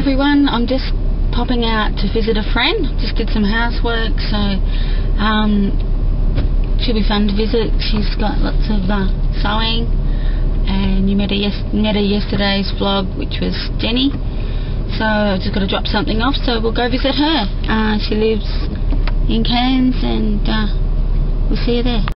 everyone, I'm just popping out to visit a friend. Just did some housework, so she'll be fun to visit. She's got lots of sewing, and you met her yesterday's vlog, which was Jenny. So I've just got to drop something off, so we'll go visit her. She lives in Cairns, and we'll see you there.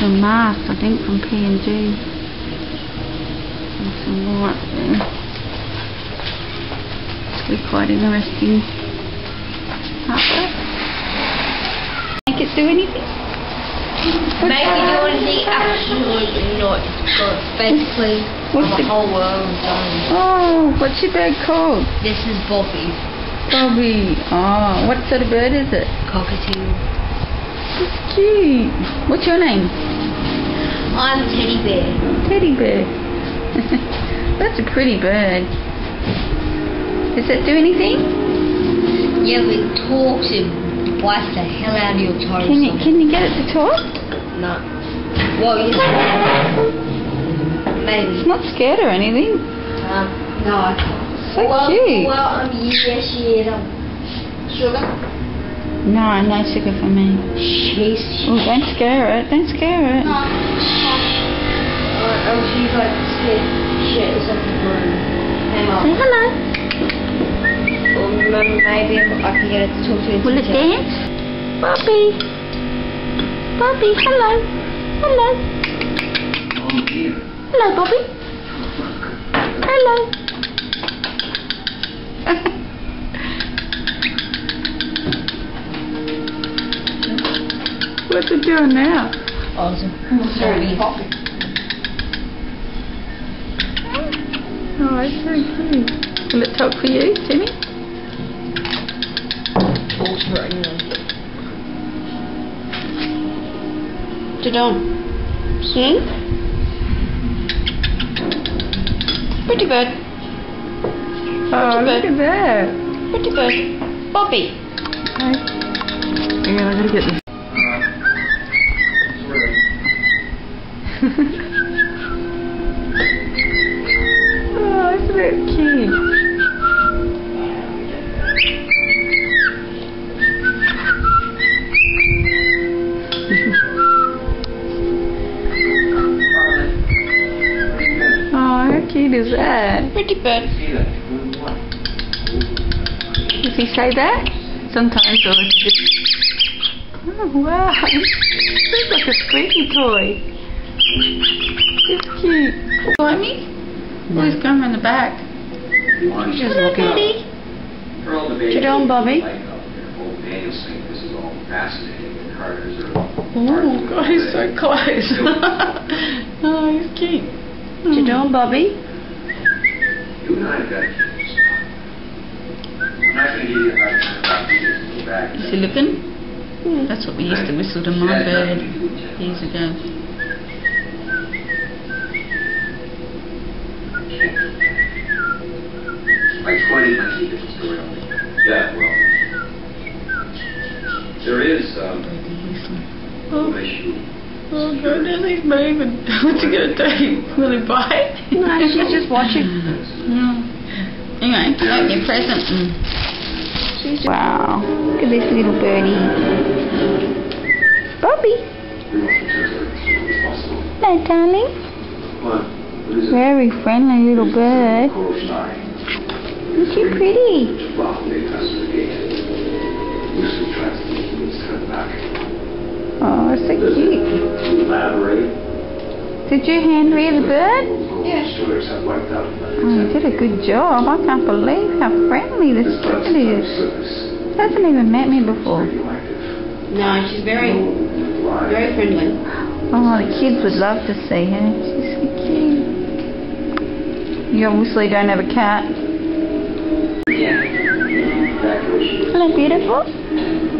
Mask, I think, from P&G. And some more up there. It's really quite interesting. Make it do anything? Make it do anything? Absolutely not. It's got basically the whole world done. Oh, what's your bird called? This is Bobbie. Bobbie. Oh, what sort of bird is it? Cockatiel. It's cute. What's your name? I'm a teddy bear. Teddy bear. That's a pretty bird. Does it do anything? Yeah, but it talks and bites the hell out of your toes. Can you get it to talk? No. Well, yes. Maybe. It's not scared or anything. No. So cute. Well, yes, she is. Sugar? No, no sugar for me. She's... Oh, don't scare it. Don't scare it. No. She's like scared shit or something for him. Say hello. Or maybe I can get it to talk to you. Will it dance? Bobbie. Bobbie, hello. Hello. Hello, Bobbie. Hello. What's it doing now? Awesome. Sorry. Oh, it's very cute. Will it talk for you, Timmy? Talks for anyone. Sit down. Sing. Pretty bird. Oh, look at that. Pretty bird. Bobbie. Okay. Yeah, I gotta get this. Oh, isn't it cute? Oh, how cute is that? Pretty bird. Does he say that? Sometimes, or is he just... Oh, wow. It's like a squeaky toy. It's cute. Like me? No. Oh, he's going around the back. Just look at it. Sit down, Bobbie. Oh, God, he's so close. Oh, he's cute. Sit down, Bobbie. Is he looking? Yeah. That's what we used to whistle to my bird years ago. Like 20 might be a different story on me. Yeah, well, there is Oh goodness, he's moving. What's he gonna do? Will he bite? No, she's just watching. Anyway, open your present. Wow, look at this little birdie. Bobbie. Hello, darling. Very friendly little bird. Isn't she pretty? Oh, so cute. Did you hand rear the bird? Yes. Oh, you did a good job. I can't believe how friendly this bird is. She hasn't even met me before. No, she's very friendly. Oh, the kids would love to see her. She's so cute. You obviously don't have a cat. Hello, beautiful.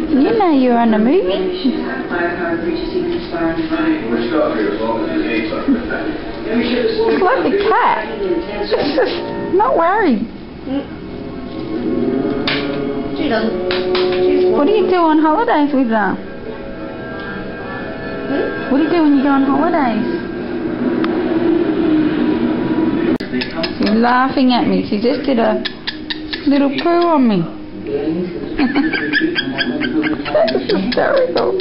You know you're on a movie. It's like the cat. It's just not worried. She doesn't. What do you do on holidays with her? What do you do when you go on holidays? She's laughing at me. She just did a little poo on me. That's hysterical.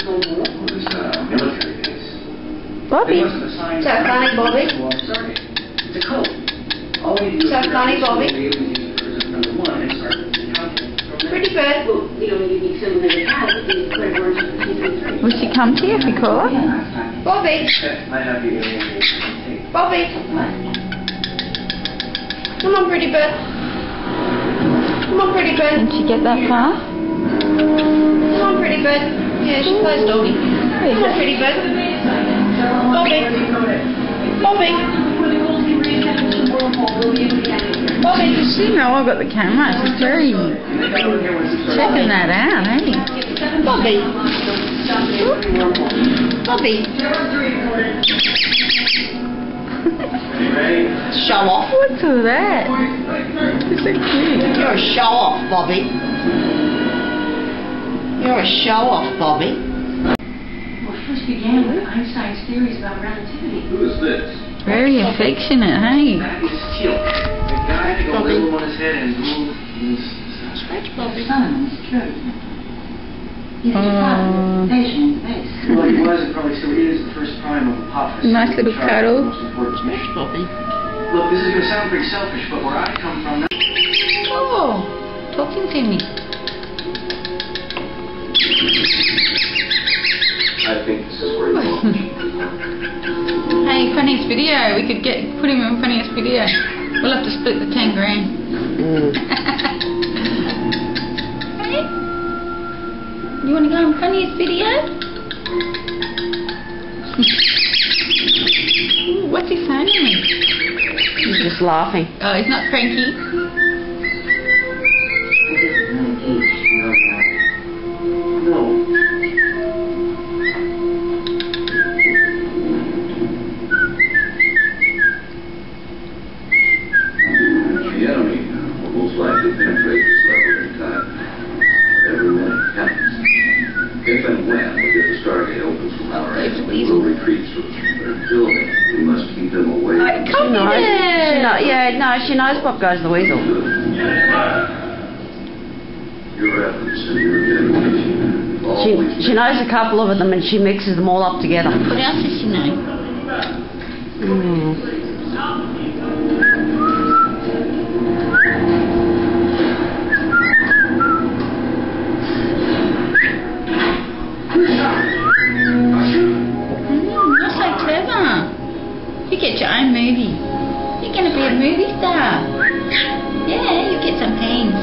Bobbie. So funny, Bobbie. So funny, Bobbie. Pretty bird. Will she come to you if you call her? Bobbie. Bobbie. Come on, pretty bird. Come on, pretty bird. Did she get that far? Come on, pretty bird. Yeah, she plays doggy. Come on, pretty bird. Bobbie. Bobbie. Bobbie. She know I've got the camera. She's very checking that out, eh? Bobbie. Bobbie. Show off. What's all that? She's so cute. You're a show off, Bobbie. You're a show off, Bobbie. Well, first began with Einstein's theories about relativity. Who is this? Very affectionate, hey? That is Teal. The guy that got a little on his head and moved his Scratch, The Bobbie. sun is true. He's a father, patient, base. Well, he was and probably still is the first prime of Apophis. Nice little cuddle. Most important Smash, Bobbie. Look, this is going to sound pretty selfish, but where I come from now... Oh, talking to me. I think this is where you belong. Hey, funniest video. We could put him in funniest video. We'll have to split the 10 grand. Hey? You want to go in funniest video? Ooh, what's he saying to me? He's just laughing. Oh, he's not cranky. No. The enemy will most likely penetrate this level in time. Every minute counts. If and when we get the Stargate opens from our end, we will retreat through. But until then, we must keep them away. She knows what goes the weasel. Your efforts and your dedication. She knows a couple of them and she mixes them all up together. What else does she know? You're so clever. You get your own movie. You're going to be a movie star. Yeah, you get some pains.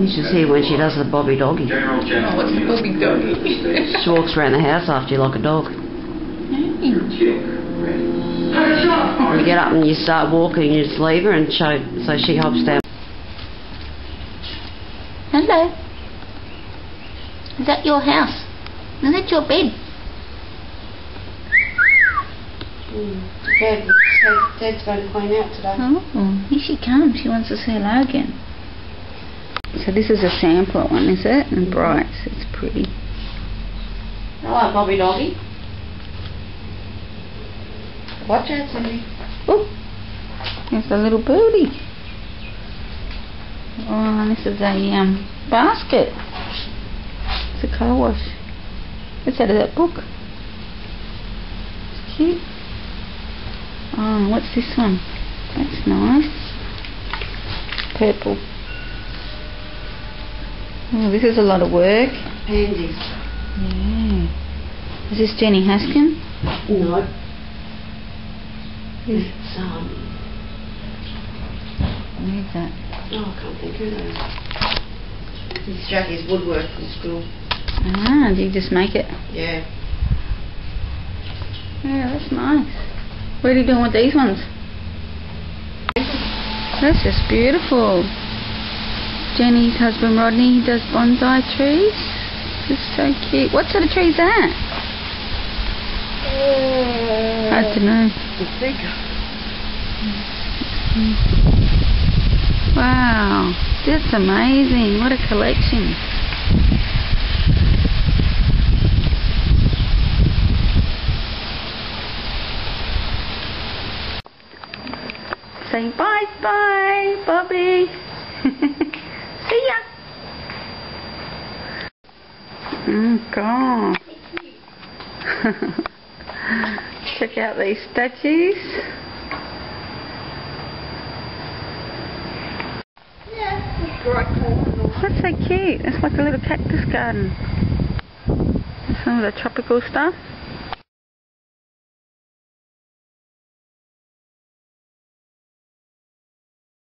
You should see when she does the Bobbie doggy. General Oh, what's the Bobbie doggy? She walks around the house after you like a dog. Your kick, ready? You get up and you start walking, you just leave her and show, so she hops down. Hello. Is that your house? Is that your bed? Dad's going to clean out today. Oh, here she comes. She wants to say hello again. So this is a sampler one, is it? And bright, so it's pretty. Hello, Bobbie doggy. Watch out, Cindy. Oh, there's a little birdie. Oh, and this is a basket. It's a car wash. It's out of that book. It's cute. Oh, what's this one? That's nice. Purple. Oh, this is a lot of work. Pansies. Yeah. Is this Jenny Haskin? No. Who's It's, where's that? oh, I can't think who that is. It's Jackie's woodwork from school. Ah, do you just make it? Yeah. Yeah, that's nice. What are you doing with these ones? That's just beautiful. Jenny's husband Rodney, he does bonsai trees. is so cute. What sort of tree is that? I don't know. Wow, that's amazing. What a collection. Saying bye-bye, Bobbie. See ya. Oh, God. Check out these statues. That's so cute. It's like a little cactus garden. Some of the tropical stuff.